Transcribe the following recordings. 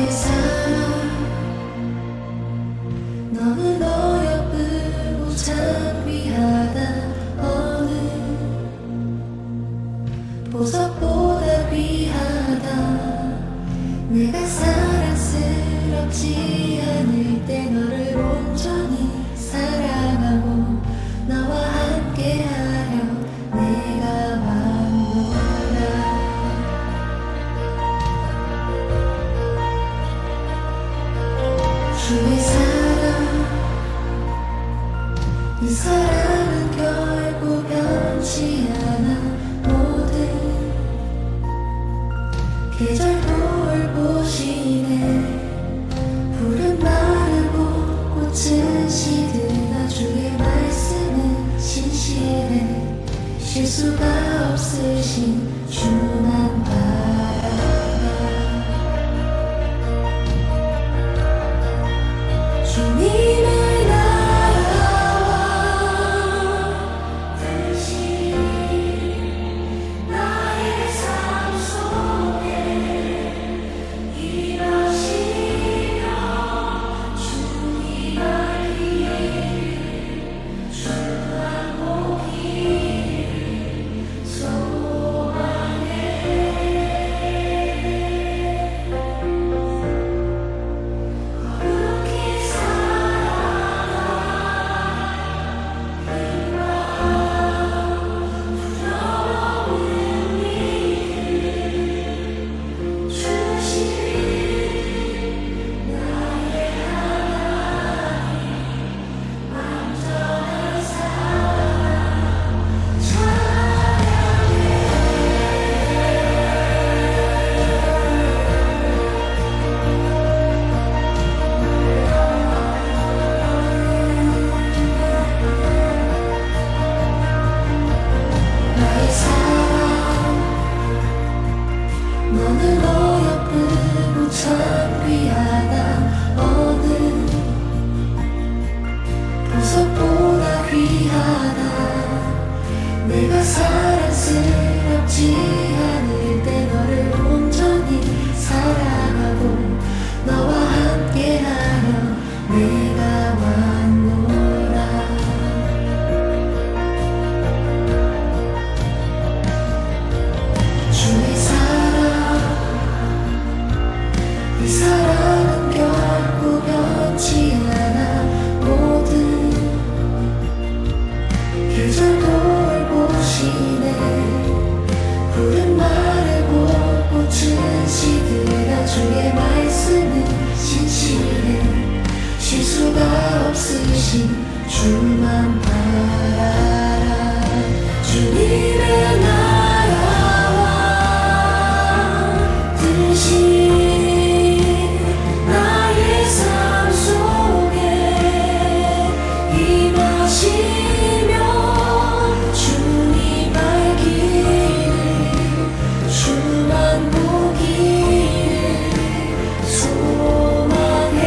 나의 사랑 너는 어여쁘고 참 귀하다. 어느 보석보다 귀하다. 내가 사랑스럽지 않을 때 너를 온전히 사랑하고 너와 함께하려 내가 왔노라. 주의 사랑 이 사랑은 결코 변치 않아. 모든 계절 돌보시네. 푸른 마르고 꽃은 시드나 주의 말씀은 신실해. 실수가 없으신 주만 바라봐. 주님의 나라와 뜻이 나의 삶 속에 일하시며 주님 알기를 주 안보기를 소망해. 거룩히 살아가 부러워운 일을 주시리. 나의 하나님 완전한 사랑 찬양해. 나의 사랑 너는 어여쁘고 참 귀하다. 어느 보석보다 귀하다. 내가 사랑스럽지 않을 때 너를 온전히 사랑하고 너와 함께하려 내가 왔노라. 주의 사랑 이 사랑은 결코 변치 않아. 모든 계절 돌보시네. 푸른 마르고 꽃은 시드나 주의 말씀은 신실해. 실수가 없으신 주만 바라라. 주님의 나라와 뜻이 나의 삶 속에 임하시며 주님 알기를 주만 보기를 소망해.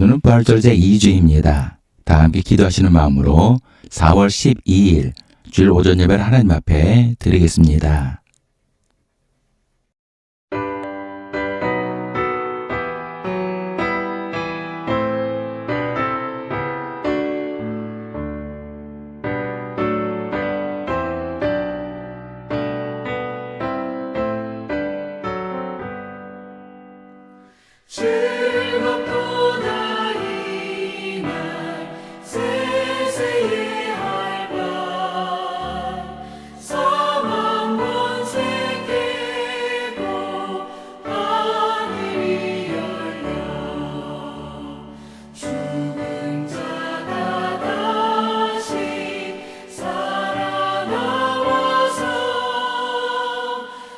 오늘은 부활절 제2주입니다. 다 함께 기도하시는 마음으로 4월 12일 주일 오전 예배를 하나님 앞에 드리겠습니다. 즐겁도다 이날 세세의 할말 사망 권세 깨고 하늘이 열려 죽은 자가 다시 살아나와서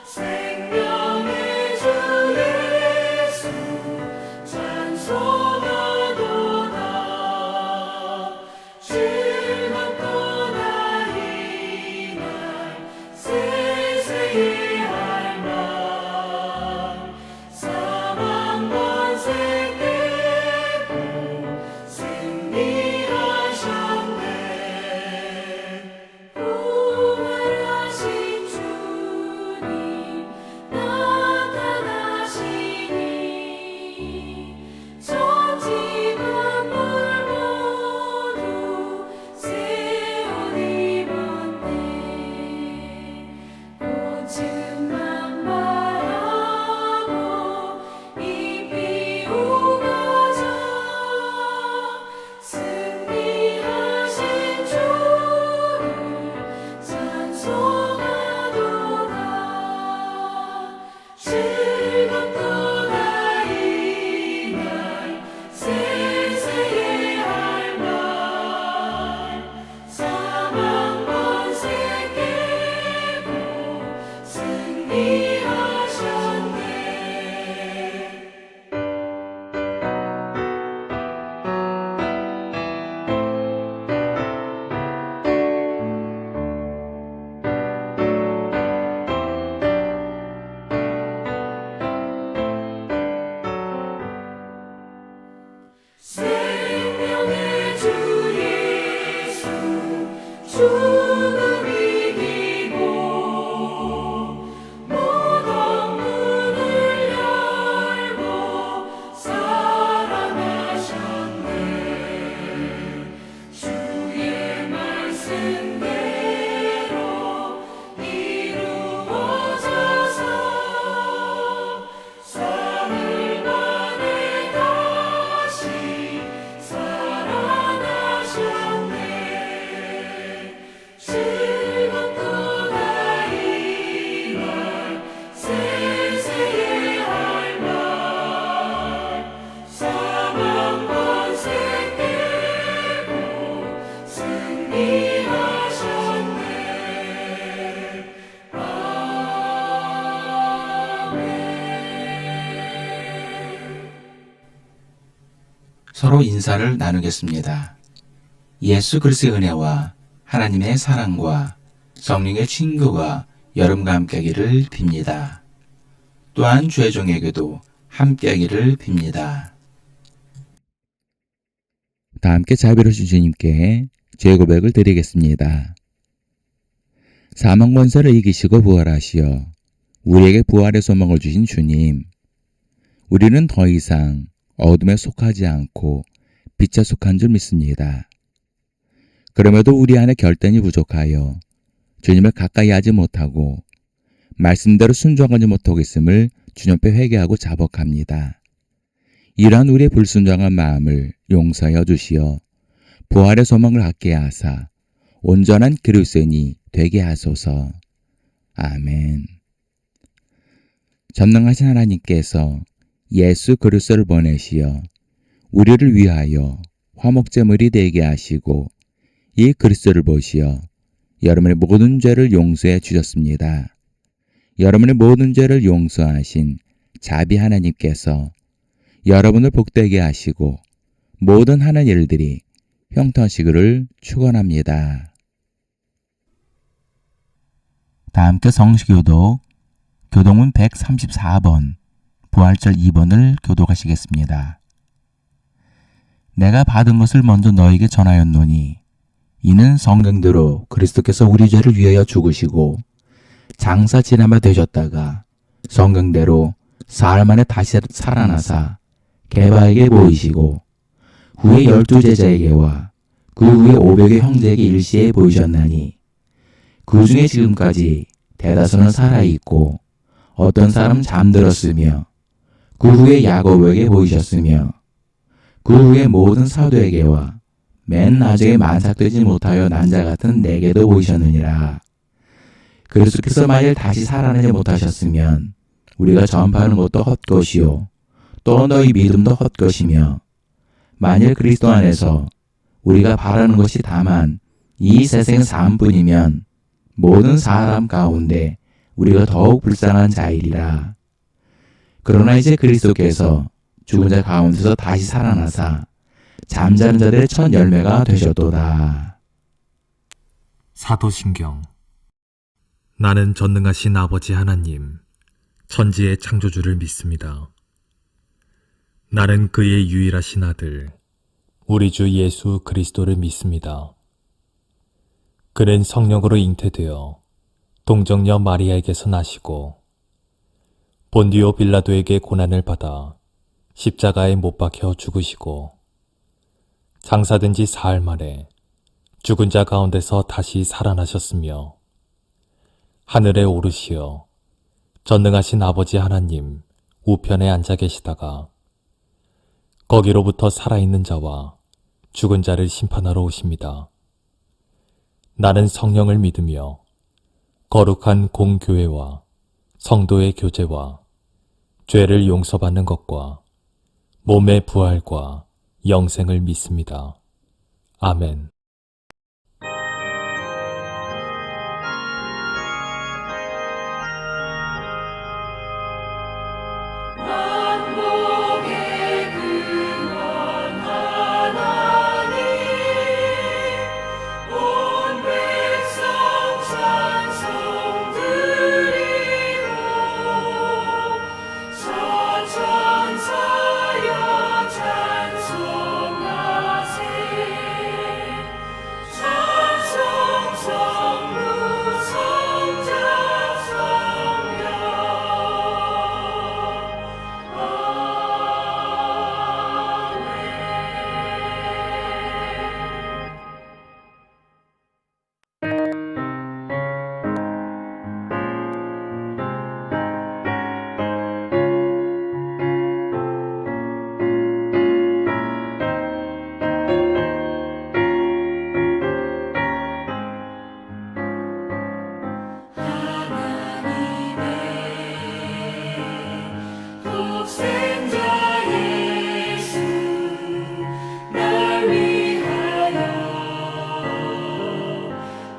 생명의 주 예수 찬송하도다 즐겁도다 이날 세세의 할말 사망 권세 깨고 승리하셨네 부활하신 주님 나타나시니 천지 만물 모두 새 옷 입었네 꽃은 만발하고 잎이 우거져 승리하신 주를 찬송하도다 즐겁도다 이날 세세의 할말 사망 권세 깨고 승리하셨네 생명의 주 예수 죽음 이기고 모든 문을 열고 살아나셨네 주의 말씀대로 이루어져서 사흘 만에 다시 살아나셨네 즐겁도다 이날 세세의 할말 사망 권세 깨고 승리하셨네 아멘 서로 인사를 나누겠습니다. 예수 그리스도의 은혜와 하나님의 사랑과 성령의 친구가 여러분과 함께하기를 빕니다. 또한 주의 종에게도 함께하기를 빕니다. 다 함께 자비로우신 주님께 죄 고백을 드리겠습니다. 사망 권세를 이기시고 부활하시어 우리에게 부활의 소망을 주신 주님, 우리는 더 이상 어둠에 속하지 않고 빛에 속한 줄 믿습니다. 그럼에도 우리 안에 결단이 부족하여 주님을 가까이 하지 못하고 말씀대로 순종하지 못하고 있음을 주님 앞에 회개하고 자복합니다. 이러한 우리의 불순종한 마음을 용서하여 주시어 부활의 소망을 갖게 하사 온전한 그리스도인이 되게 하소서. 아멘. 전능하신 하나님께서 예수 그리스도를 보내시어 우리를 위하여 화목제물이 되게 하시고 이 그리스도를 보시어 여러분의 모든 죄를 용서해 주셨습니다. 여러분의 모든 죄를 용서하신 자비 하나님께서 여러분을 복되게 하시고 모든 하는 일들이 형통하시기를 축원합니다. 다 함께 성식교독 교동문 134번 부활절 2번을 교독하시겠습니다. 내가 받은 것을 먼저 너에게 전하였노니 이는 성경대로 그리스도께서 우리 죄를 위하여 죽으시고 장사 지낸 바 되셨다가 성경대로 사흘 만에 다시 살아나사 게바에게 보이시고 후에 12 제자에게와 그 후에 500의 형제에게 일시에 보이셨나니 그 중에 지금까지 대다수는 살아있고 어떤 사람은 잠들었으며 그 후에 야고보에게 보이셨으며 그 후에 모든 사도에게와 맨 나중에 만삭되지 못하여 난 자 같은 내게도 보이셨느니라. 그리스도께서 만일 다시 살아나지 못하셨으면 우리가 전파하는 것도 헛것이요 또 너희 믿음도 헛것이며 만일 그리스도 안에서 우리가 바라는 것이 다만 이 세상 삶뿐이면 모든 사람 가운데 우리가 더욱 불쌍한 자이리라. 그러나 이제 그리스도께서 죽은 자 가운데서 다시 살아나사 잠자는 자들의 첫 열매가 되셨도다. 사도신경. 나는 전능하신 아버지 하나님, 천지의 창조주를 믿습니다. 나는 그의 유일하신 아들, 우리 주 예수 그리스도를 믿습니다. 그는 성령으로 잉태되어 동정녀 마리아에게서 나시고 본디오 빌라도에게 고난을 받아 십자가에 못 박혀 죽으시고 장사된 지 사흘 만에 죽은 자 가운데서 다시 살아나셨으며 하늘에 오르시어 전능하신 아버지 하나님 우편에 앉아 계시다가 거기로부터 살아있는 자와 죽은 자를 심판하러 오십니다. 나는 성령을 믿으며 거룩한 공교회와 성도의 교제와 죄를 용서받는 것과 몸의 부활과 영생을 믿습니다. 아멘. 만복의 근원 하나님 온 백성 찬송 드리고 서천사여 찬송하세 찬송 성루 성자 성령 독생자 예수 날 위하여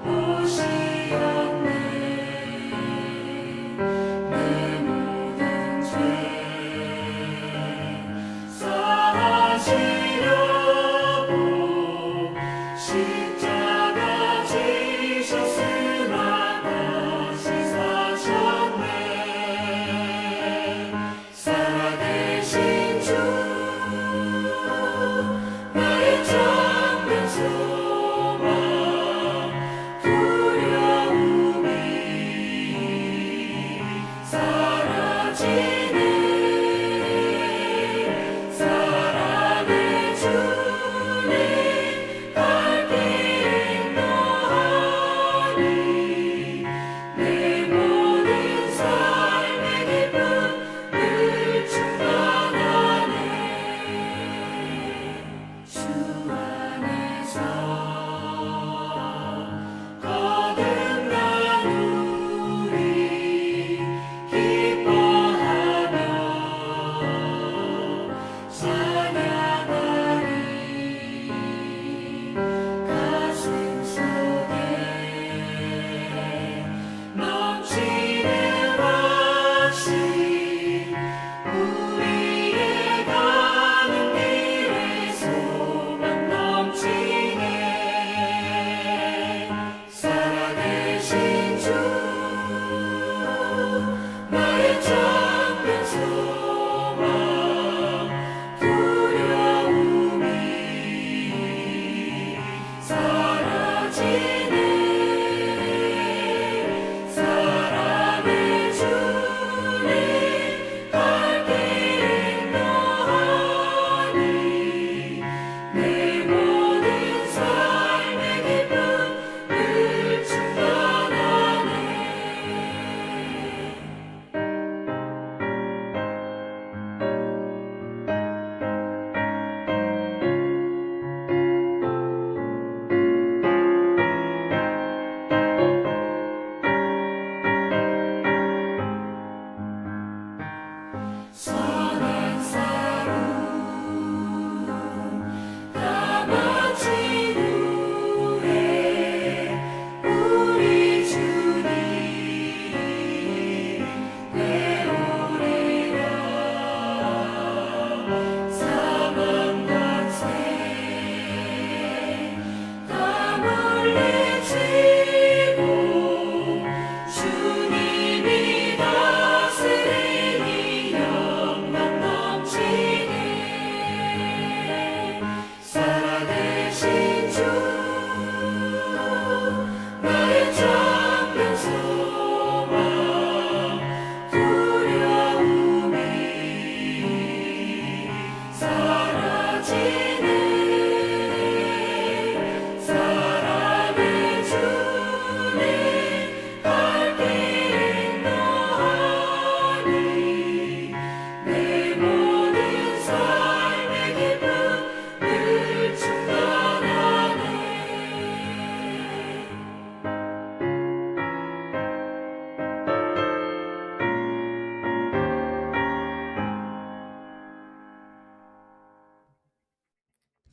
오시었네 내 모든 죄 사하시려고 십자가 지셨으나 다시 사셨네 살아계신 주 나의 참된 소망 두려움이 사라지네 사랑의 주님 갈 길 인도하니 내 모든 삶의 기쁨 늘 충만하네 주 안에서 거듭난 우리 기뻐하리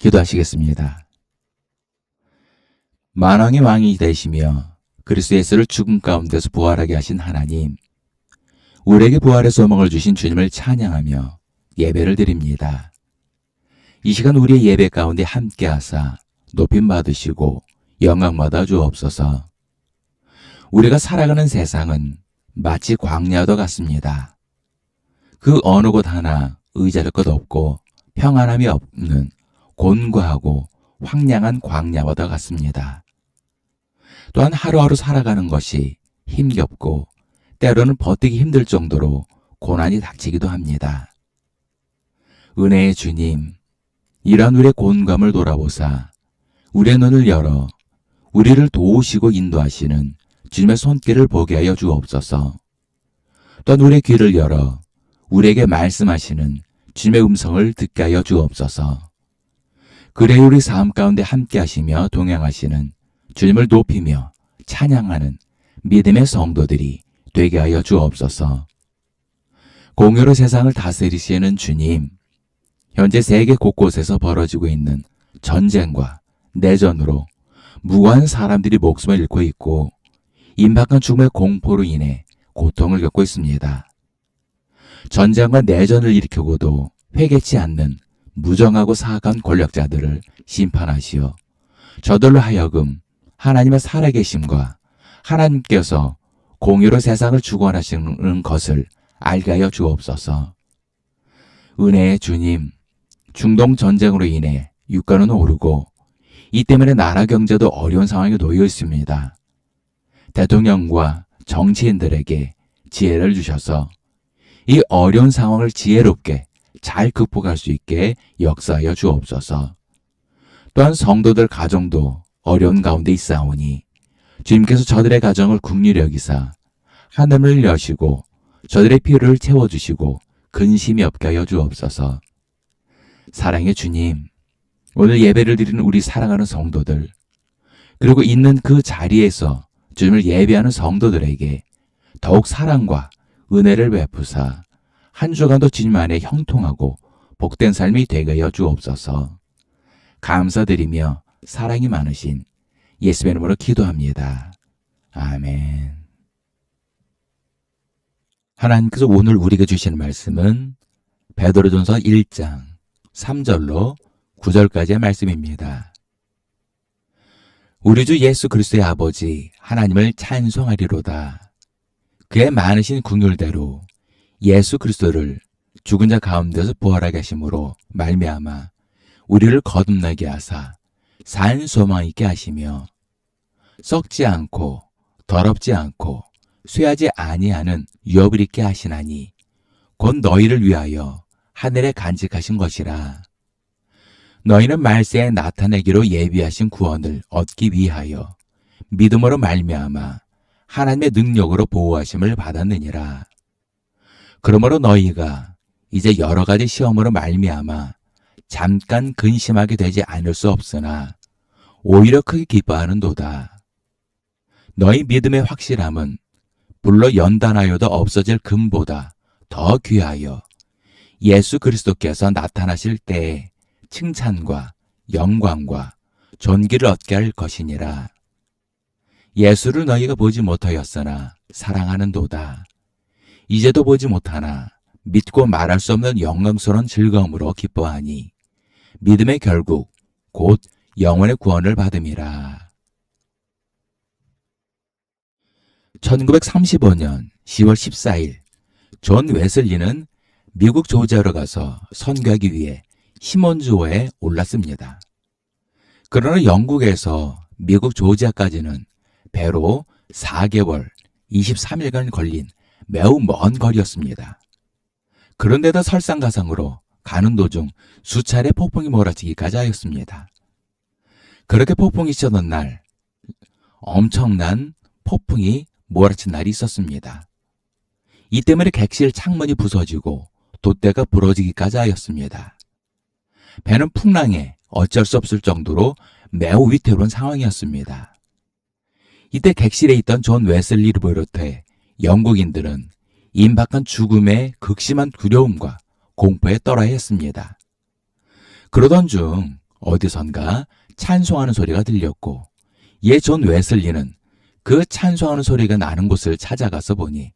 기도하시겠습니다. 만왕의 왕이 되시며 그리스도 예수를 죽음 가운데서 부활하게 하신 하나님, 우리에게 부활의 소망을 주신 주님을 찬양하며 예배를 드립니다. 이 시간 우리의 예배 가운데 함께하사 높임 받으시고 영광 받아 주옵소서. 우리가 살아가는 세상은 마치 광야도 같습니다. 그 어느 곳 하나 의자를 것 없고 평안함이 없는 곤고하고 황량한 광야와도 같습니다. 또한 하루하루 살아가는 것이 힘겹고 때로는 버티기 힘들 정도로 고난이 닥치기도 합니다. 은혜의 주님, 이러한 우리의 곤감을 돌아보사 우리의 눈을 열어 우리를 도우시고 인도하시는 주님의 손길을 보게 하여 주옵소서. 또한 우리의 귀를 열어 우리에게 말씀하시는 주님의 음성을 듣게 하여 주옵소서. 그래 우리 삶 가운데 함께 하시며 동행하시는 주님을 높이며 찬양하는 믿음의 성도들이 되게 하여 주옵소서. 공의로 세상을 다스리시는 주님, 현재 세계 곳곳에서 벌어지고 있는 전쟁과 내전으로 무고한 사람들이 목숨을 잃고 있고 임박한 죽음의 공포로 인해 고통을 겪고 있습니다. 전쟁과 내전을 일으키고도 회개치 않는 무정하고 사악한 권력자들을 심판하시어 저들로 하여금 하나님의 살아계심과 하나님께서 공의로 세상을 주관하시는 것을 알게 하여 주옵소서. 은혜의 주님, 중동 전쟁으로 인해 유가는 오르고 이 때문에 나라 경제도 어려운 상황에 놓여 있습니다. 대통령과 정치인들에게 지혜를 주셔서 이 어려운 상황을 지혜롭게 잘 극복할 수 있게 역사하여 주옵소서. 또한 성도들 가정도 어려운 가운데 있사오니 주님께서 저들의 가정을 긍휼히 여기사 하늘을 여시고 저들의 필요를 채워주시고 근심이 없게 하여 주옵소서. 사랑의 주님, 오늘 예배를 드리는 우리 사랑하는 성도들, 그리고 있는 그 자리에서 주님을 예배하는 성도들에게 더욱 사랑과 은혜를 베푸사 한 주간도 주님 안에 형통하고 복된 삶이 되게 하여 주옵소서. 감사드리며 사랑이 많으신 예수의 이름으로 기도합니다. 아멘. 하나님께서 오늘 우리에게 주시는 말씀은 베드로전서 1장 3절로 9절까지의 말씀입니다. 우리 주 예수 그리스도의 아버지 하나님을 찬송하리로다. 그의 많으신 긍휼대로 예수 그리스도를 죽은 자 가운데서 부활하게 하심으로 말미암아 우리를 거듭나게 하사 산 소망 있게 하시며 썩지 않고 더럽지 않고 쇠하지 아니하는 유업을 있게 하시나니 곧 너희를 위하여 하늘에 간직하신 것이라. 너희는 말세에 나타내기로 예비하신 구원을 얻기 위하여 믿음으로 말미암아 하나님의 능력으로 보호하심을 받았느니라. 그러므로 너희가 이제 여러 가지 시험으로 말미암아 잠깐 근심하게 되지 않을 수 없으나 오히려 크게 기뻐하는도다. 너희 믿음의 확실함은 불로 연단하여도 없어질 금보다 더 귀하여 예수 그리스도께서 나타나실 때에 칭찬과 영광과 존귀를 얻게 할 것이니라. 예수를 너희가 보지 못하였으나 사랑하는도다. 이제도 보지 못하나 믿고 말할 수 없는 영광스러운 즐거움으로 기뻐하니 믿음의 결국 곧 영혼의 구원을 받음이라. 1935년 10월 14일 존 웨슬리는 미국 조지아로 가서 선교하기 위해 시몬주호에 올랐습니다. 그러나 영국에서 미국 조지아까지는 배로 4개월 23일간 걸린 매우 먼 거리였습니다. 그런데도 설상가상으로 가는 도중 수차례 폭풍이 몰아치기까지 하였습니다. 그렇게 폭풍이 치던 날 엄청난 폭풍이 몰아친 날이 있었습니다. 이 때문에 객실 창문이 부서지고 돛대가 부러지기까지 하였습니다. 배는 풍랑에 어쩔 수 없을 정도로 매우 위태로운 상황이었습니다. 이때 객실에 있던 존 웨슬리를 비롯해 영국인들은 임박한 죽음의 극심한 두려움과 공포에 떨어야 했습니다. 그러던 중 어디선가 찬송하는 소리가 들렸고 존 웨슬리는 그 찬송하는 소리가 나는 곳을 찾아가서 보니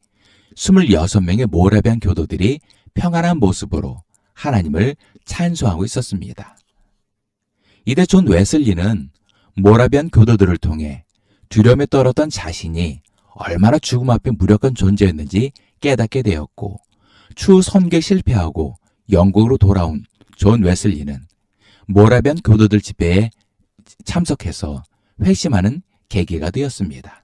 26명의 모라비안 교도들이 평안한 모습으로 하나님을 찬송하고 있었습니다. 이때 존 웨슬리는 모라비안 교도들을 통해 두려움에 떨었던 자신이 얼마나 죽음 앞에 무력한 존재였는지 깨닫게 되었고 추후 선교에 실패하고 영국으로 돌아온 존 웨슬리는 모라비안 교도들 집회에 참석해서 회심하는 계기가 되었습니다.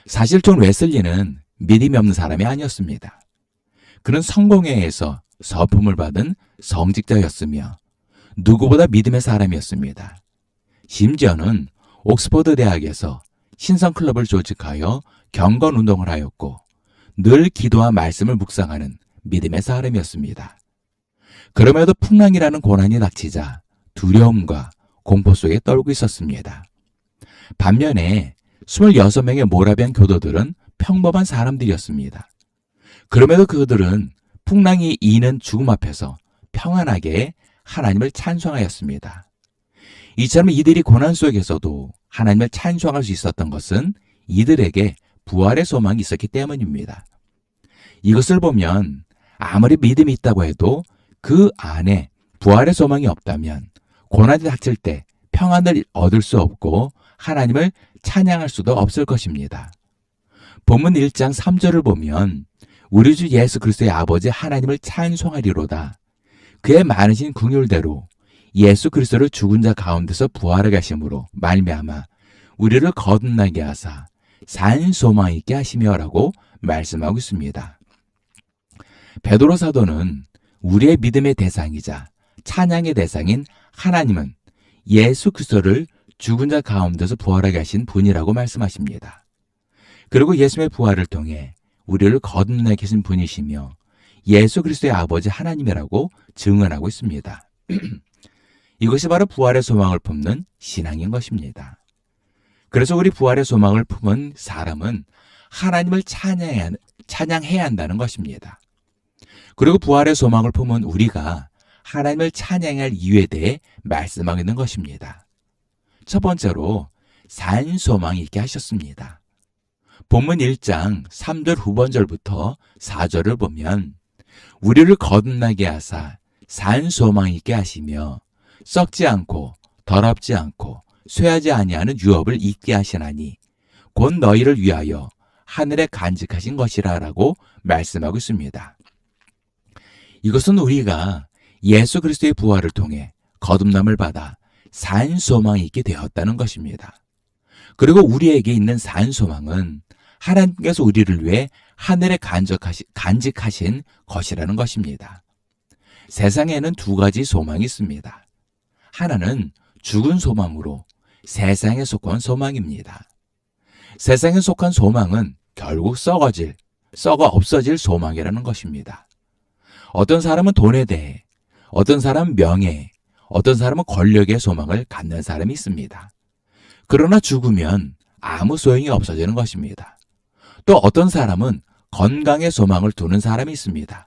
사실 존 웨슬리는 믿음이 없는 사람이 아니었습니다. 그는 성공회에서 서품을 받은 성직자였으며 누구보다 믿음의 사람이었습니다. 심지어는 옥스퍼드 대학에서 신성클럽을 조직하여 경건운동을 하였고 늘 기도와 말씀을 묵상하는 믿음의 사람이었습니다. 그럼에도 풍랑이라는 고난이 닥치자 두려움과 공포 속에 떨고 있었습니다. 반면에 26명의 모라비안 교도들은 평범한 사람들이었습니다. 그럼에도 그들은 풍랑이 이는 죽음 앞에서 평안하게 하나님을 찬송하였습니다. 이처럼 이들이 고난 속에서도 하나님을 찬송할 수 있었던 것은 이들에게 부활의 소망이 있었기 때문입니다. 이것을 보면 아무리 믿음이 있다고 해도 그 안에 부활의 소망이 없다면 고난이 닥칠 때 평안을 얻을 수 없고 하나님을 찬양할 수도 없을 것입니다. 본문 1장 3절을 보면 우리 주 예수 그리스도의 아버지 하나님을 찬송하리로다. 그의 많으신 긍휼대로 예수 그리스도를 죽은 자 가운데서 부활하게 하심으로 말미암아 우리를 거듭나게 하사 산 소망 있게 하시며라고 말씀하고 있습니다. 베드로 사도는 우리의 믿음의 대상이자 찬양의 대상인 하나님은 예수 그리스도를 죽은 자 가운데서 부활하게 하신 분이라고 말씀하십니다. 그리고 예수의 부활을 통해 우리를 거듭나게 하신 분이시며 예수 그리스도의 아버지 하나님이라고 증언하고 있습니다. 이것이 바로 부활의 소망을 품는 신앙인 것입니다. 그래서 우리 부활의 소망을 품은 사람은 하나님을 찬양해야 한다는 것입니다. 그리고 부활의 소망을 품은 우리가 하나님을 찬양할 이유에 대해 말씀하고 있는 것입니다. 첫 번째로 산 소망이 있게 하셨습니다. 본문 1장 3절 후반절부터 4절을 보면 우리를 거듭나게 하사 산 소망 있게 하시며 썩지 않고 더럽지 않고 쇠하지 아니하는 유업을 잊게 하시나니 곧 너희를 위하여 하늘에 간직하신 것이라라고 말씀하고 있습니다. 이것은 우리가 예수 그리스도의 부활을 통해 거듭남을 받아 산 소망이 있게 되었다는 것입니다. 그리고 우리에게 있는 산 소망은 하나님께서 우리를 위해 하늘에 간직하신 것이라는 것입니다. 세상에는 두 가지 소망이 있습니다. 하나는 죽은 소망으로 세상에 속한 소망입니다. 세상에 속한 소망은 결국 썩어 없어질 소망이라는 것입니다. 어떤 사람은 돈에 대해, 어떤 사람은 명예에, 어떤 사람은 권력의 소망을 갖는 사람이 있습니다. 그러나 죽으면 아무 소용이 없어지는 것입니다. 또 어떤 사람은 건강의 소망을 두는 사람이 있습니다.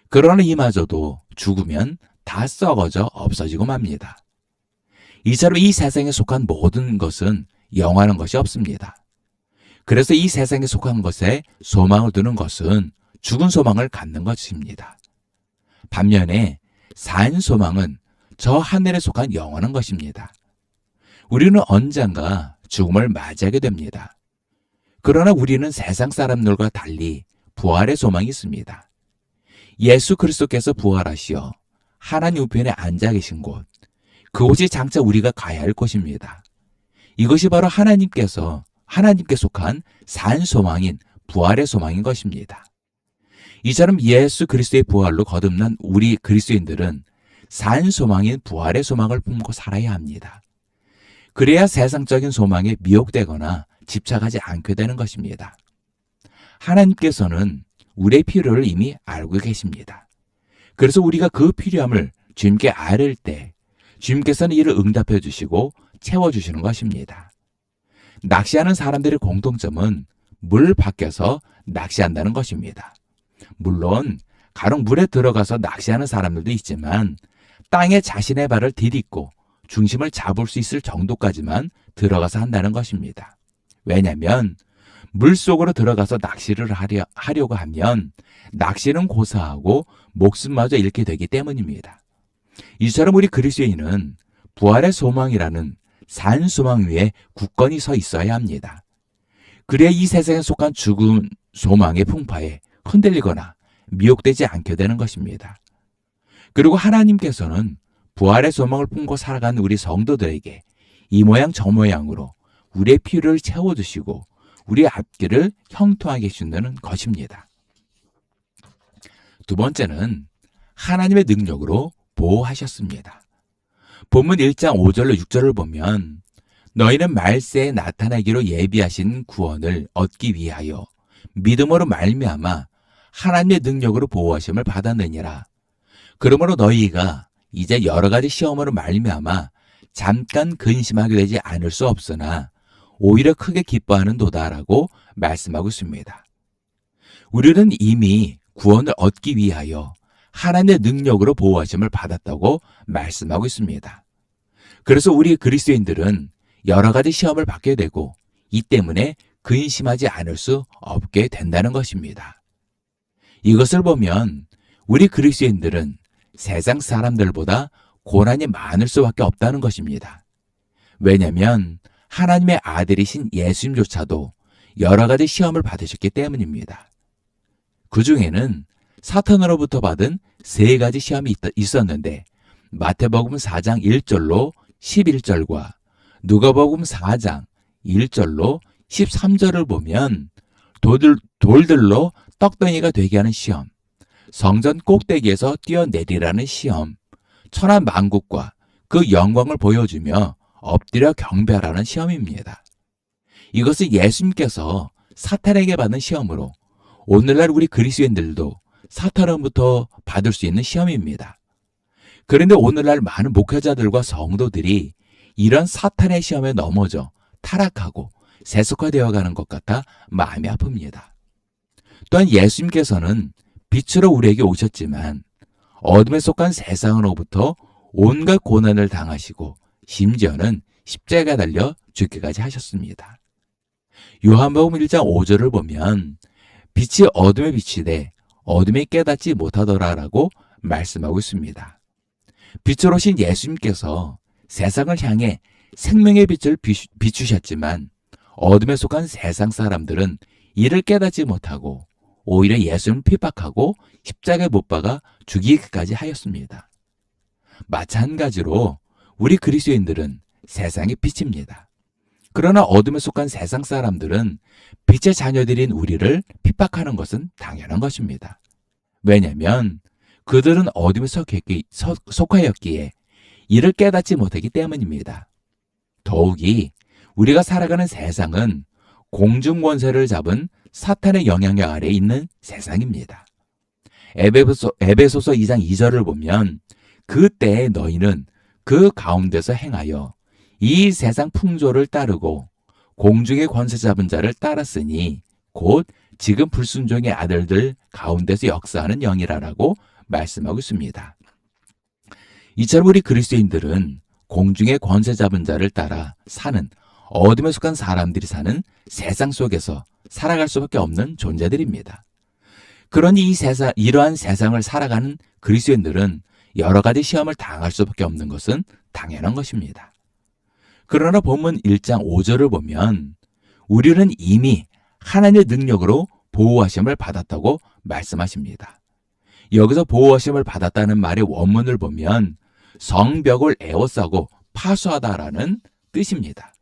그러나 이마저도 죽으면 다 썩어져 없어지고 맙니다. 이처럼 이 세상에 속한 모든 것은 영원한 것이 없습니다. 그래서 이 세상에 속한 것에 소망을 두는 것은 죽은 소망을 갖는 것입니다. 반면에 산 소망은 저 하늘에 속한 영원한 것입니다. 우리는 언젠가 죽음을 맞이하게 됩니다. 그러나 우리는 세상 사람들과 달리 부활의 소망이 있습니다. 예수 그리스도께서 부활하시어 하나님 우편에 앉아 계신 곳, 그곳이 장차 우리가 가야 할 곳입니다. 이것이 바로 하나님께 속한 산 소망인 부활의 소망인 것입니다. 이처럼 예수 그리스도의 부활로 거듭난 우리 그리스도인들은 산 소망인 부활의 소망을 품고 살아야 합니다. 그래야 세상적인 소망에 미혹되거나 집착하지 않게 되는 것입니다. 하나님께서는 우리의 필요를 이미 알고 계십니다. 그래서 우리가 그 필요함을 주님께 아뢰을 때 주님께서는 이를 응답해 주시고 채워주시는 것입니다. 낚시하는 사람들의 공통점은 물 밖에서 낚시한다는 것입니다. 물론 간혹 물에 들어가서 낚시하는 사람들도 있지만 땅에 자신의 발을 디딛고 중심을 잡을 수 있을 정도까지만 들어가서 한다는 것입니다. 왜냐하면 물속으로 들어가서 낚시를 하려고 하면 낚시는 고사하고 목숨마저 잃게 되기 때문입니다. 이처럼 우리 그리스도인은 부활의 소망이라는 산 소망 위에 굳건히 서 있어야 합니다. 그래야 이 세상에 속한 죽은 소망의 풍파에 흔들리거나 미혹되지 않게 되는 것입니다. 그리고 하나님께서는 부활의 소망을 품고 살아가는 우리 성도들에게 이 모양 저 모양으로 우리의 필요를 채워주시고 우리의 앞길을 형통하게 해준다는 것입니다. 두 번째는 하나님의 능력으로 보호하셨습니다. 본문 1장 5절로 6절을 보면 너희는 말세에 나타나기로 예비하신 구원을 얻기 위하여 믿음으로 말미암아 하나님의 능력으로 보호하심을 받았느니라. 그러므로 너희가 이제 여러 가지 시험으로 말미암아 잠깐 근심하게 되지 않을 수 없으나 오히려 크게 기뻐하는도다라고 말씀하고 있습니다. 우리는 이미 구원을 얻기 위하여 하나님의 능력으로 보호하심을 받았다고 말씀하고 있습니다. 그래서 우리 그리스도인들은 여러 가지 시험을 받게 되고 이 때문에 근심하지 않을 수 없게 된다는 것입니다. 이것을 보면 우리 그리스도인들은 세상 사람들보다 고난이 많을 수밖에 없다는 것입니다. 왜냐하면 하나님의 아들이신 예수님조차도 여러 가지 시험을 받으셨기 때문입니다. 그 중에는 사탄으로부터 받은 3가지 시험이 있었는데 마태복음 4장 1절로 11절과 누가복음 4장 1절로 13절을 보면 돌들로 떡덩이가 되게 하는 시험, 성전 꼭대기에서 뛰어내리라는 시험, 천하 만국과 그 영광을 보여주며 엎드려 경배하라는 시험입니다. 이것은 예수님께서 사탄에게 받은 시험으로 오늘날 우리 그리스도인들도 사탄으로부터 받을 수 있는 시험입니다. 그런데 오늘날 많은 목회자들과 성도들이 이런 사탄의 시험에 넘어져 타락하고 세속화되어 가는 것 같아 마음이 아픕니다. 또한 예수님께서는 빛으로 우리에게 오셨지만 어둠에 속한 세상으로부터 온갖 고난을 당하시고 심지어는 십자가에 달려 죽기까지 하셨습니다. 요한복음 1장 5절을 보면 빛이 어둠에 비치되 어둠이 깨닫지 못하더라라고 말씀하고 있습니다. 빛으로 오신 예수님께서 세상을 향해 생명의 빛을 비추셨지만 어둠에 속한 세상 사람들은 이를 깨닫지 못하고 오히려 예수님을 핍박하고 십자가에 못 박아 죽이기까지 하였습니다. 마찬가지로 우리 그리스도인들은 세상의 빛입니다. 그러나 어둠에 속한 세상 사람들은 빛의 자녀들인 우리를 핍박하는 것은 당연한 것입니다. 왜냐하면 그들은 어둠에 속하였기에 이를 깨닫지 못하기 때문입니다. 더욱이 우리가 살아가는 세상은 공중권세를 잡은 사탄의 영향력 아래에 있는 세상입니다. 에베소서 2장 2절을 보면 그때에 너희는 그 가운데서 행하여 이 세상 풍조를 따르고 공중의 권세 잡은 자를 따랐으니 곧 지금 불순종의 아들들 가운데서 역사하는 영이라라고 말씀하고 있습니다. 이처럼 우리 그리스도인들은 공중의 권세 잡은 자를 따라 사는 어둠에 속한 사람들이 사는 세상 속에서 살아갈 수밖에 없는 존재들입니다. 그러니 이러한 세상을 살아가는 그리스도인들은 여러 가지 시험을 당할 수밖에 없는 것은 당연한 것입니다. 그러나 본문 1장 5절을 보면 우리는 이미 하나님의 능력으로 보호하심을 받았다고 말씀하십니다. 여기서 보호하심을 받았다는 말의 원문을 보면 성벽을 에워싸고 파수하다라는 뜻입니다.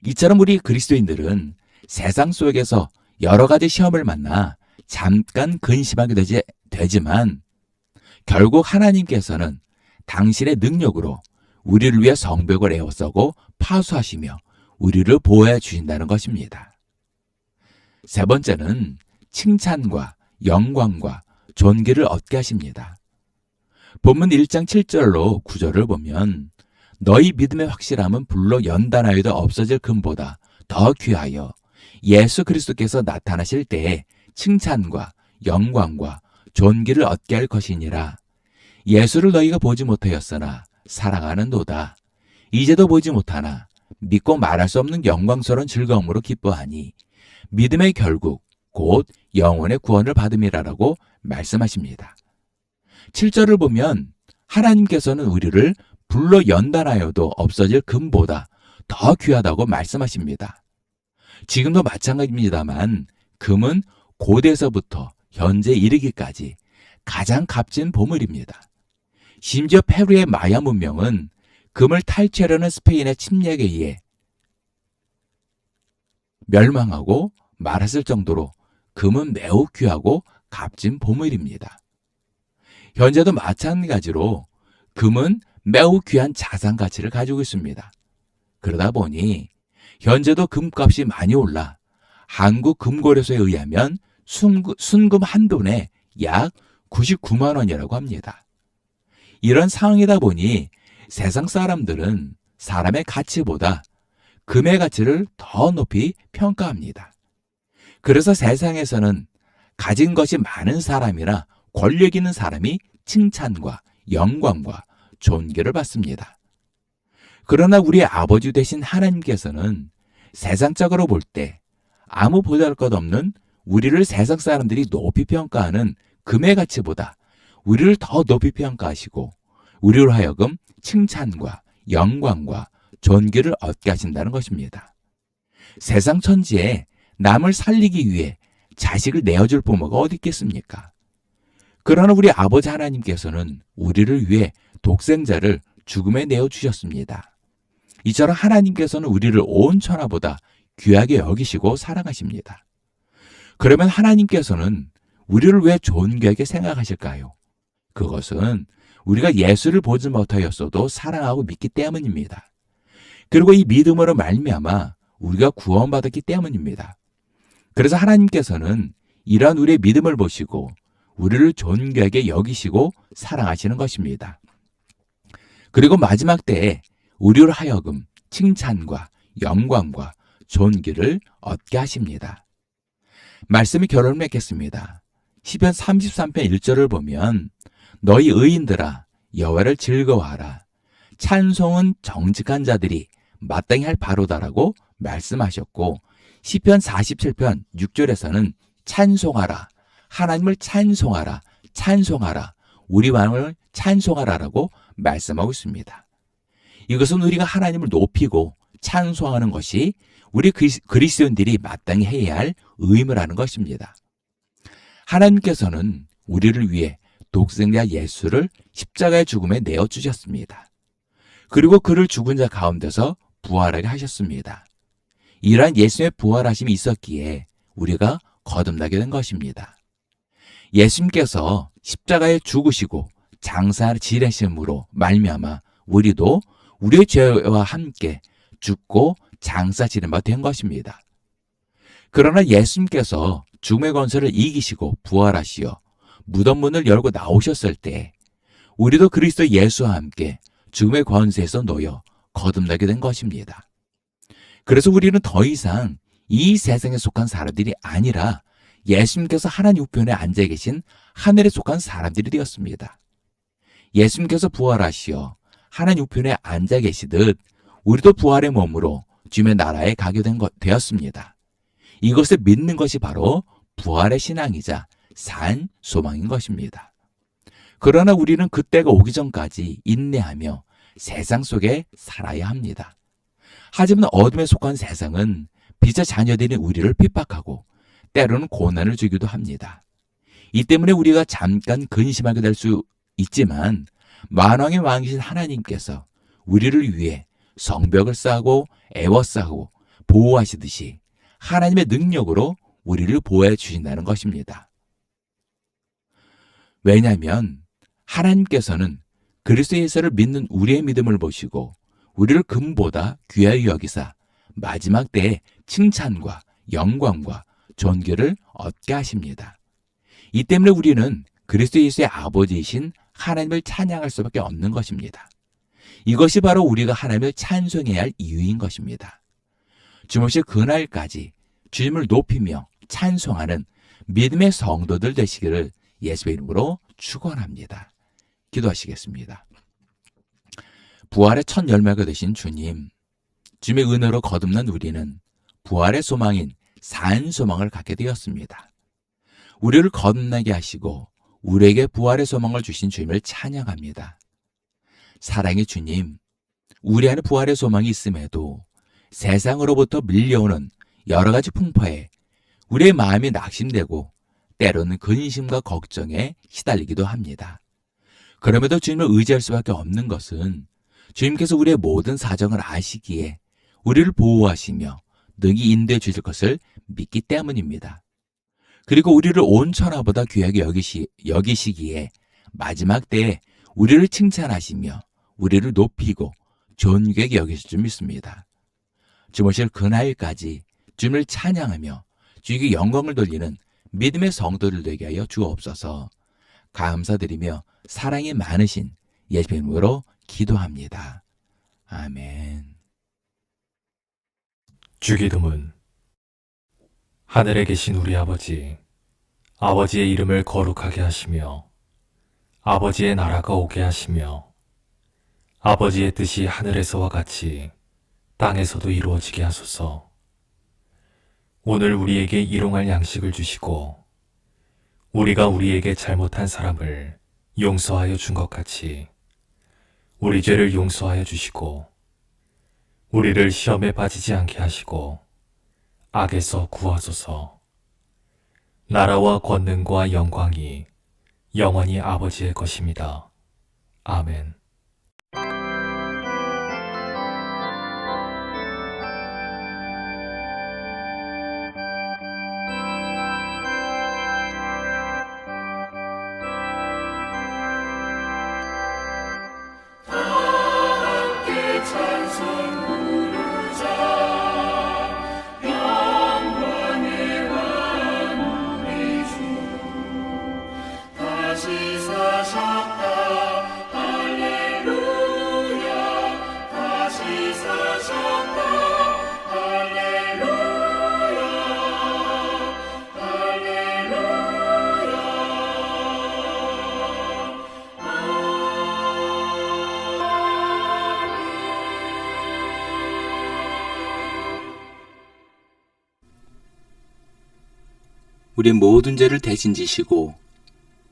이처럼 우리 그리스도인들은 세상 속에서 여러 가지 시험을 만나 잠깐 근심하게 되지만 결국 하나님께서는 당신의 능력으로 우리를 위해 성벽을 에워싸고 파수하시며 우리를 보호해 주신다는 것입니다. 세 번째는 칭찬과 영광과 존귀를 얻게 하십니다. 본문 1장 7절로 9절을 보면 너희 믿음의 확실함은 불로 연단하여도 없어질 금보다 더 귀하여 예수 그리스도께서 나타나실 때에 칭찬과 영광과 존귀를 얻게 할 것이니라. 예수를 너희가 보지 못하였으나 사랑하는도다. 이제도 보지 못하나 믿고 말할 수 없는 영광스러운 즐거움으로 기뻐하니 믿음의 결국 곧 영혼의 구원을 받음이라라고 말씀하십니다. 7절을 보면 하나님께서는 우리를 불로 연단하여도 없어질 금보다 더 귀하다고 말씀하십니다. 지금도 마찬가지입니다만 금은 고대에서부터 현재 이르기까지 가장 값진 보물입니다. 심지어 페루의 마야 문명은 금을 탈취하려는 스페인의 침략에 의해 멸망하고 말았을 정도로 금은 매우 귀하고 값진 보물입니다. 현재도 마찬가지로 금은 매우 귀한 자산 가치를 가지고 있습니다. 그러다 보니 현재도 금값이 많이 올라 한국금고려소에 의하면 순금 한 돈에 약 99만 원이라고 합니다. 이런 상황이다 보니 세상 사람들은 사람의 가치보다 금의 가치를 더 높이 평가합니다. 그래서 세상에서는 가진 것이 많은 사람이나 권력 있는 사람이 칭찬과 영광과 존귀를 받습니다. 그러나 우리의 아버지 되신 하나님께서는 세상적으로 볼 때 아무 보잘것없는 우리를 세상 사람들이 높이 평가하는 금의 가치보다 우리를 더 높이 평가하시고 우리로 하여금 칭찬과 영광과 존귀를 얻게 하신다는 것입니다. 세상 천지에 남을 살리기 위해 자식을 내어줄 부모가 어디 있겠습니까? 그러나 우리 아버지 하나님께서는 우리를 위해 독생자를 죽음에 내어주셨습니다. 이처럼 하나님께서는 우리를 온 천하보다 귀하게 여기시고 사랑하십니다. 그러면 하나님께서는 우리를 왜 존귀하게 생각하실까요? 그것은 우리가 예수를 보지 못하였어도 사랑하고 믿기 때문입니다. 그리고 이 믿음으로 말미암아 우리가 구원받았기 때문입니다. 그래서 하나님께서는 이러한 우리의 믿음을 보시고 우리를 존귀하게 여기시고 사랑하시는 것입니다. 그리고 마지막 때에 우리로 하여금 칭찬과 영광과 존귀를 얻게 하십니다. 말씀이 결론을 맺겠습니다. 시편 33편 1절을 보면 너희 의인들아 여호와를 즐거워하라. 찬송은 정직한 자들이 마땅히 할 바로다라고 말씀하셨고 시편 47편 6절에서는 찬송하라. 하나님을 찬송하라. 찬송하라. 우리 마음을 찬송하라라고 말씀하고 있습니다. 이것은 우리가 하나님을 높이고 찬송하는 것이 우리 그리스도인들이 마땅히 해야 할 의무라는 것입니다. 하나님께서는 우리를 위해 독생자 예수를 십자가의 죽음에 내어주셨습니다. 그리고 그를 죽은 자 가운데서 부활하게 하셨습니다. 이러한 예수의 부활하심이 있었기에 우리가 거듭나게 된 것입니다. 예수님께서 십자가에 죽으시고 장사 지내심으로 말미암아 우리도 우리의 죄와 함께 죽고 장사 지는 바 된 것입니다. 그러나 예수님께서 죽음의 권세를 이기시고 부활하시어 무덤 문을 열고 나오셨을 때 우리도 그리스도 예수와 함께 죽음의 권세에서 놓여 거듭나게 된 것입니다. 그래서 우리는 더 이상 이 세상에 속한 사람들이 아니라 예수님께서 하나님 우편에 앉아 계신 하늘에 속한 사람들이 되었습니다. 예수님께서 부활하시어 하나님 우편에 앉아 계시듯 우리도 부활의 몸으로 주님의 나라에 가게 되었습니다. 이것을 믿는 것이 바로 부활의 신앙이자 산 소망인 것입니다. 그러나 우리는 그때가 오기 전까지 인내하며 세상 속에 살아야 합니다. 하지만 어둠에 속한 세상은 빛의 자녀들인 우리를 핍박하고 때로는 고난을 주기도 합니다. 이 때문에 우리가 잠깐 근심하게 될 수 있지만 만왕의 왕이신 하나님께서 우리를 위해 성벽을 쌓고 애워싸고 보호하시듯이 하나님의 능력으로 우리를 보호해 주신다는 것입니다. 왜냐하면 하나님께서는 그리스도 예수를 믿는 우리의 믿음을 보시고 우리를 금보다 귀하게 여기사 마지막 때에 칭찬과 영광과 존귀를 얻게 하십니다. 이 때문에 우리는 그리스도 예수의 아버지이신 하나님을 찬양할 수밖에 없는 것입니다. 이것이 바로 우리가 하나님을 찬송해야 할 이유인 것입니다. 주무실 그날까지 주님을 높이며 찬송하는 믿음의 성도들 되시기를 예수의 이름으로 축원합니다. 기도하시겠습니다. 부활의 첫 열매가 되신 주님, 주님의 은혜로 거듭난 우리는 부활의 소망인 산 소망을 갖게 되었습니다. 우리를 거듭나게 하시고 우리에게 부활의 소망을 주신 주님을 찬양합니다. 사랑의 주님, 우리 안에 부활의 소망이 있음에도 세상으로부터 밀려오는 여러 가지 풍파에 우리의 마음이 낙심되고 때로는 근심과 걱정에 시달리기도 합니다. 그럼에도 주님을 의지할 수밖에 없는 것은 주님께서 우리의 모든 사정을 아시기에 우리를 보호하시며 능히 인도해 주실 것을 믿기 때문입니다. 그리고 우리를 온 천하보다 귀하게 여기시기에 마지막 때에 우리를 칭찬하시며 우리를 높이고 존귀하게 여기실 줄 믿습니다. 주무실 그날까지 주님을 찬양하며 주에게 영광을 돌리는 믿음의 성도들 되게 하여 주옵소서. 감사드리며 사랑이 많으신 예수님 이름으로 기도합니다. 아멘. 주기도문. 하늘에 계신 우리 아버지, 아버지의 이름을 거룩하게 하시며 아버지의 나라가 오게 하시며 아버지의 뜻이 하늘에서와 같이 땅에서도 이루어지게 하소서. 오늘 우리에게 일용할 양식을 주시고 우리가 우리에게 잘못한 사람을 용서하여 준 것 같이 우리 죄를 용서하여 주시고 우리를 시험에 빠지지 않게 하시고 악에서 구하소서. 나라와 권능과 영광이 영원히 아버지의 것입니다. 아멘. 함께 찬송 부르자. 영광의 왕 우리 주 다시 사셨다. 할렐루야. 다시 사셨다. 할렐루야. 할렐루야. 우리 모든 죄를 대신 지시고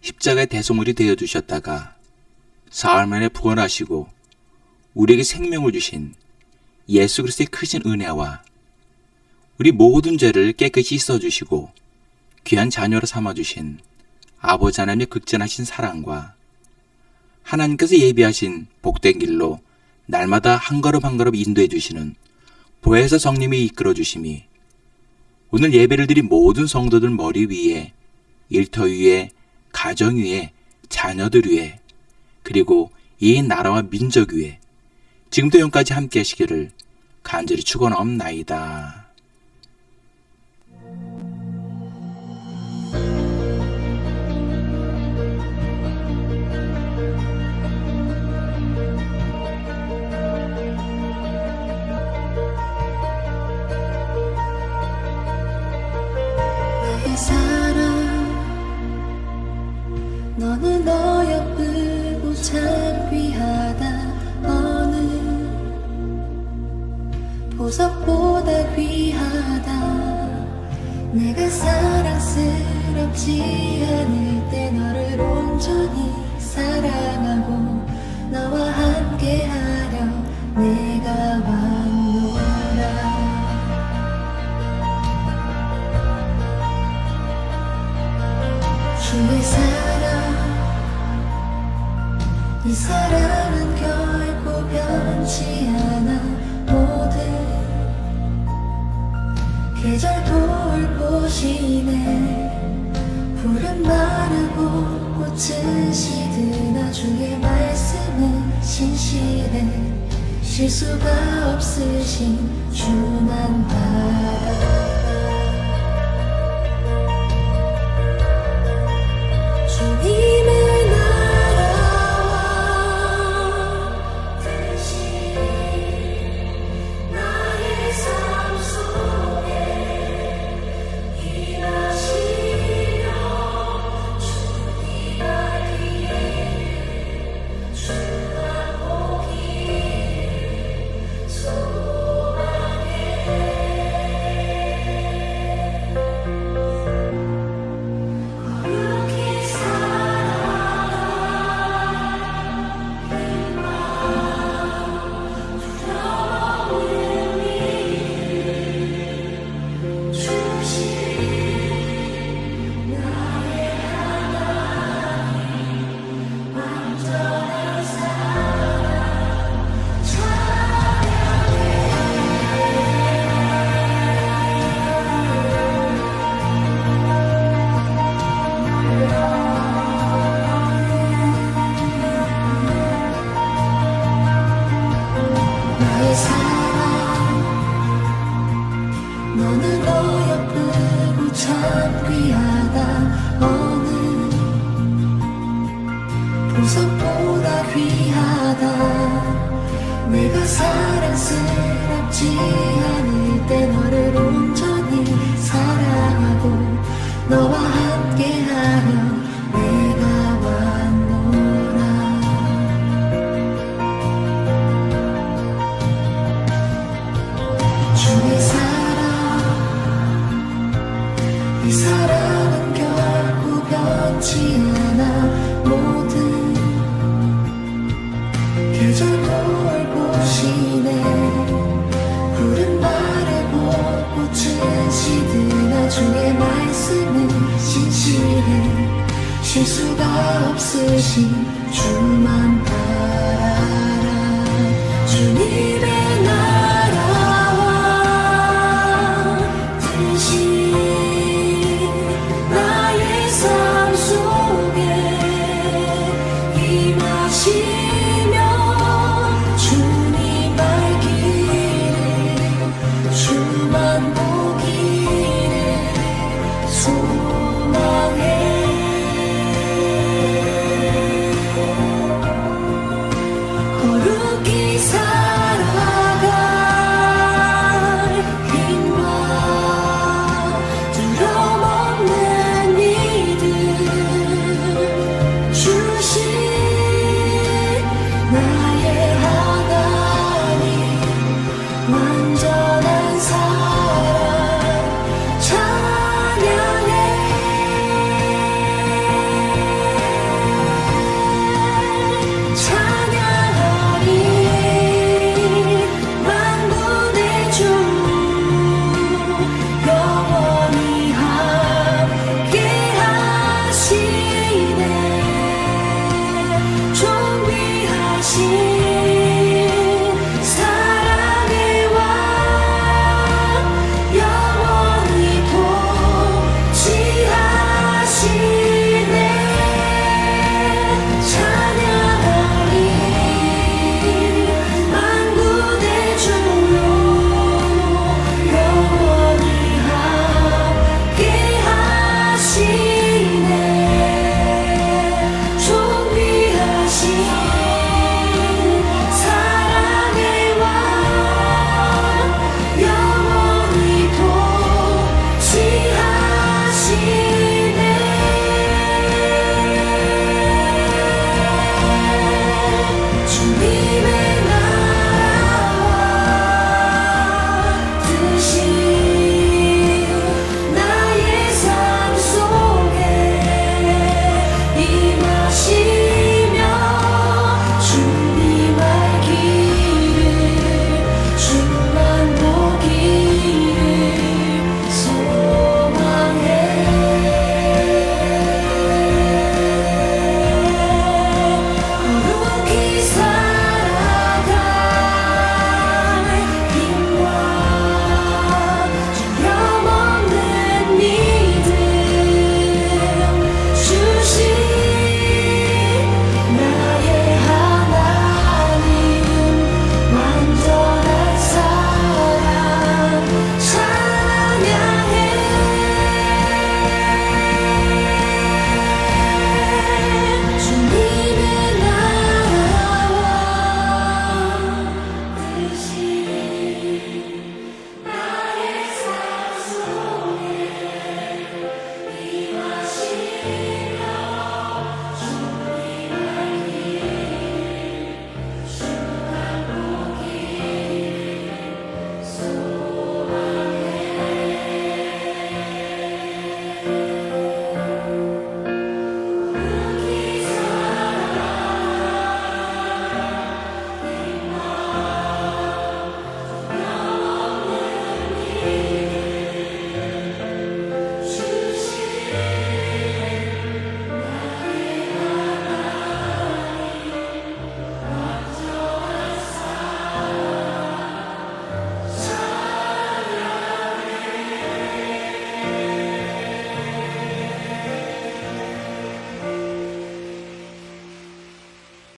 십자가의 대속물이 되어주셨다가 사흘 만에 부활하시고 우리에게 생명을 주신 예수 그리스도의 크신 은혜와 우리 모든 죄를 깨끗이 씻어주시고 귀한 자녀로 삼아주신 아버지 하나님의 극진하신 사랑과 하나님께서 예비하신 복된 길로 날마다 한 걸음 한 걸음 인도해 주시는 보혜사 성님이 이끌어 주심이 오늘 예배를 드린 모든 성도들 머리 위에, 일터 위에, 가정 위에, 자녀들 위에, 그리고 이 나라와 민족 위에 지금도 영까지 함께 하시기를 간절히 축원하옵나이다. 나의 사랑 너는 너 예쁘고 참 귀하다. 어느 보석보다 귀하다. 내가 사랑스럽지 않을 때 너를 온전히 사랑하고 너와 함께하려 내가 왔노라. 주의 사랑 이 사랑은 결코 변치 않아. 모든 계절 돌보시네. 푸른 마르고 꽃은 시드나 주의 말씀은 신실해. 실수가 없으신 주만 바라. 주님의 나라와 뜻이 나의 삶 속에 임하시며 주님 알기에 내가 사랑스럽지 않을 때 너를 온전히 사랑하고 너와 함께하며 내가 왔노라. 주의 사랑, 이 사랑은 결코 변치 않아. 모든 계절도 올 곳이네. 푸른 마르고 꽃은 시드나 주의 말씀은 신실해. 쉴 수가 없으신 주만